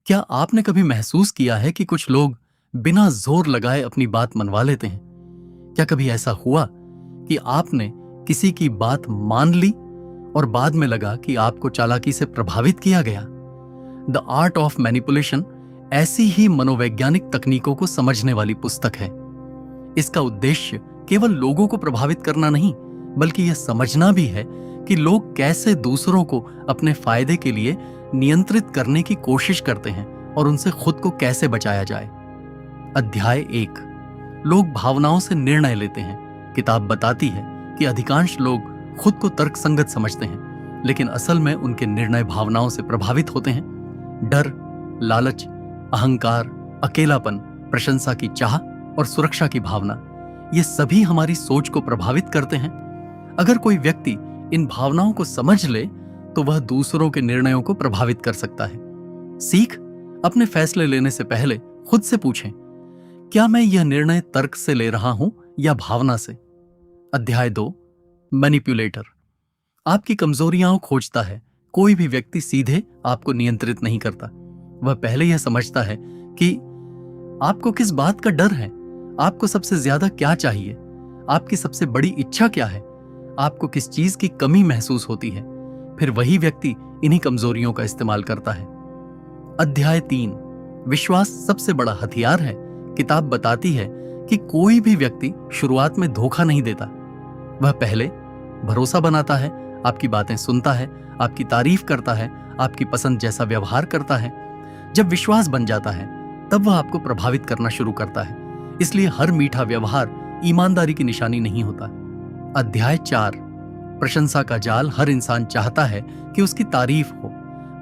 क्या आपने कभी महसूस किया है कि कुछ लोग बिना जोर लगाए अपनी बात मनवा लेते हैं? क्या कभी ऐसा हुआ कि आपने किसी की बात मान ली और बाद में लगा कि आपको चालाकी से प्रभावित किया गया? द आर्ट ऑफ मैनिपुलेशन ऐसी ही मनोवैज्ञानिक तकनीकों को समझने वाली पुस्तक है। इसका उद्देश्य केवल लोगों को प्रभावित करना नहीं, बल्कि यह समझना भी है कि लोग कैसे दूसरों को अपने फायदे के लिए नियंत्रित करने की कोशिश करते हैं और उनसे खुद को कैसे बचाया जाए। अध्याय 1, लोग भावनाओं से निर्णय लेते हैं। किताब बताती है कि अधिकांश लोग खुद को तर्कसंगत समझते हैं, लेकिन असल में उनके निर्णय भावनाओं से प्रभावित होते हैं। डर, लालच, अहंकार, अकेलापन, प्रशंसा की चाह और सुरक्षा की भावना, ये सभी हमारी सोच को प्रभावित करते हैं। अगर कोई व्यक्ति इन भावनाओं को समझ ले तो वह दूसरों के निर्णयों को प्रभावित कर सकता है। सीख, अपने फैसले लेने से पहले खुद से पूछें, क्या मैं यह निर्णय तर्क से ले रहा हूं या भावना से? अध्याय 2, मैनिपुलेटर आपकी कमजोरियां खोजता है। कोई भी व्यक्ति सीधे आपको नियंत्रित नहीं करता। वह पहले यह समझता है कि आपको किस बात का डर है, आपको सबसे ज्यादा क्या चाहिए, आपकी सबसे बड़ी इच्छा क्या है, आपको किस चीज की कमी महसूस होती है। फिर वही व्यक्ति इन्हीं कमजोरियों का इस्तेमाल करता है। अध्याय 3, विश्वास सबसे बड़ा हथियार है। किताब बताती है कि कोई भी व्यक्ति शुरुआत में धोखा नहीं देता। वह पहले भरोसा बनाता है, आपकी बातें सुनता है, आपकी तारीफ करता है, आपकी पसंद जैसा व्यवहार करता है। जब विश्वास बन जाता है तब वह आपको प्रभावित करना शुरू करता है। इसलिए हर मीठा व्यवहार ईमानदारी की निशानी नहीं होता। अध्याय 4, प्रशंसा का जाल। हर इंसान चाहता है कि उसकी तारीफ हो।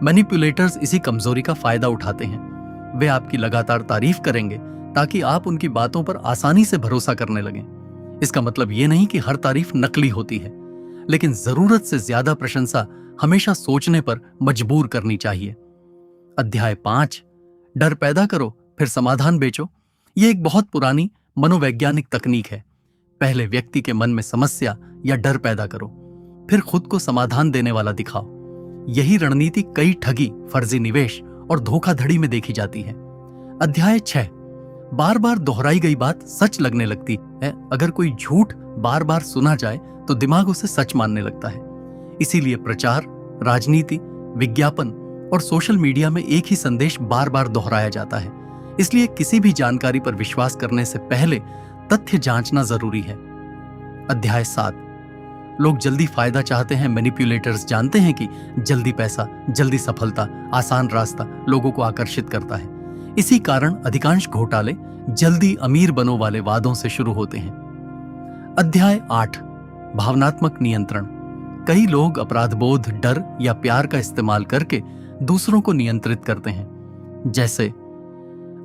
मैनिपुलेटर्स इसी कमजोरी का फायदा उठाते हैं। वे आपकी लगातार तारीफ करेंगे ताकि आप उनकी बातों पर आसानी से भरोसा करने लगें। इसका मतलब यह नहीं कि हर तारीफ नकली होती है, लेकिन जरूरत से ज्यादा प्रशंसा हमेशा सोचने पर मजबूर करनी चाहिए। अध्याय 5, डर पैदा करो फिर समाधान बेचो। यह एक बहुत पुरानी मनोवैज्ञानिक तकनीक है। पहले व्यक्ति के मन में समस्या या डर पैदा करो, फिर खुद को समाधान देने वाला दिखाओ। यही रणनीति कई ठगी, फर्जी निवेश और धोखाधड़ी में देखी जाती है। अध्याय 6, बार बार दोहराई गई बात सच लगने लगती है। अगर कोई झूठ बार बार सुना जाए तो दिमाग उसे सच मानने लगता है। इसीलिए प्रचार, राजनीति, विज्ञापन और सोशल मीडिया में एक ही संदेश बार बार दोहराया जाता है। इसलिए किसी भी जानकारी पर विश्वास करने से पहले तथ्य जांचना जरूरी है। अध्याय 7, लोग जल्दी फायदा चाहते हैं। मैनिपुलेटर्स जानते हैं कि जल्दी पैसा, जल्दी सफलता, आसान रास्ता लोगों को आकर्षित करता है। इसी कारण अधिकांश घोटाले जल्दी अमीर बनो वाले वादों से शुरू होते हैं। अध्याय 8, भावनात्मक नियंत्रण। कई लोग अपराधबोध, डर या प्यार का इस्तेमाल करके दूसरों को नियंत्रित करते हैं। जैसे,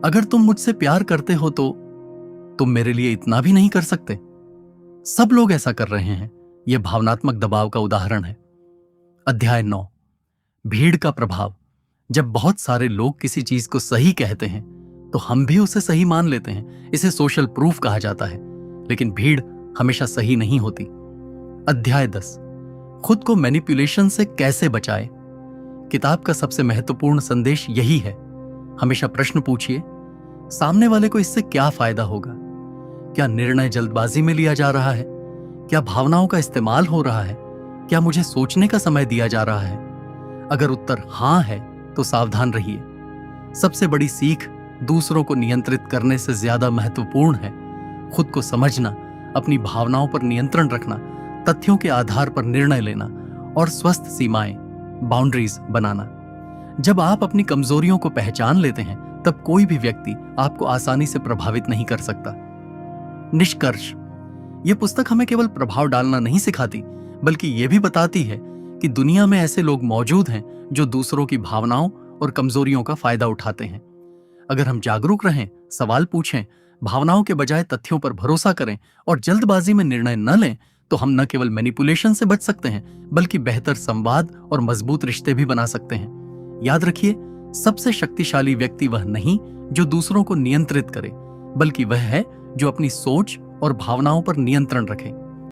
अगर तुम मुझसे प्यार करते हो तो तुम मेरे लिए इतना भी नहीं कर सकते। सब लोग ऐसा कर रहे हैं। यह भावनात्मक दबाव का उदाहरण है। अध्याय 9, भीड़ का प्रभाव। जब बहुत सारे लोग किसी चीज को सही कहते हैं तो हम भी उसे सही मान लेते हैं। इसे सोशल प्रूफ कहा जाता है। लेकिन भीड़ हमेशा सही नहीं होती। अध्याय 10, खुद को मैनिपुलेशन से कैसे बचाए। किताब का सबसे महत्वपूर्ण संदेश यही है। हमेशा प्रश्न पूछिए, सामने वाले को इससे क्या फायदा होगा? क्या निर्णय जल्दबाजी में लिया जा रहा है? क्या भावनाओं का इस्तेमाल हो रहा है? क्या मुझे सोचने का समय दिया जा रहा है? अगर उत्तर हां है तो सावधान रहिए। सबसे बड़ी सीख दूसरों को नियंत्रित करने से ज्यादा महत्वपूर्ण है खुद को समझना, अपनी भावनाओं पर नियंत्रण रखना, तथ्यों के आधार पर निर्णय लेना और स्वस्थ सीमाएं, बाउंड्रीज बनाना। जब आप अपनी कमजोरियों को पहचान लेते हैं तब कोई भी व्यक्ति आपको आसानी से प्रभावित नहीं कर सकता। निष्कर्ष, यह पुस्तक हमें केवल प्रभाव डालना नहीं सिखाती, बल्कि यह भी बताती है कि दुनिया में ऐसे लोग मौजूद हैं जो दूसरों की भावनाओं और कमजोरियों का फायदा उठाते हैं। अगर हम जागरूक रहें, सवाल पूछें, भावनाओं के बजाय तथ्यों पर भरोसा करें और जल्दबाजी में निर्णय न लें, तो हम न केवल मैनिपुलेशन से बच सकते हैं, बल्कि बेहतर संवाद और मजबूत रिश्ते भी बना सकते हैं। याद रखिए, सबसे शक्तिशाली व्यक्ति वह नहीं जो दूसरों को नियंत्रित करे, बल्कि वह है जो अपनी सोच और भावनाओं पर नियंत्रण रखे।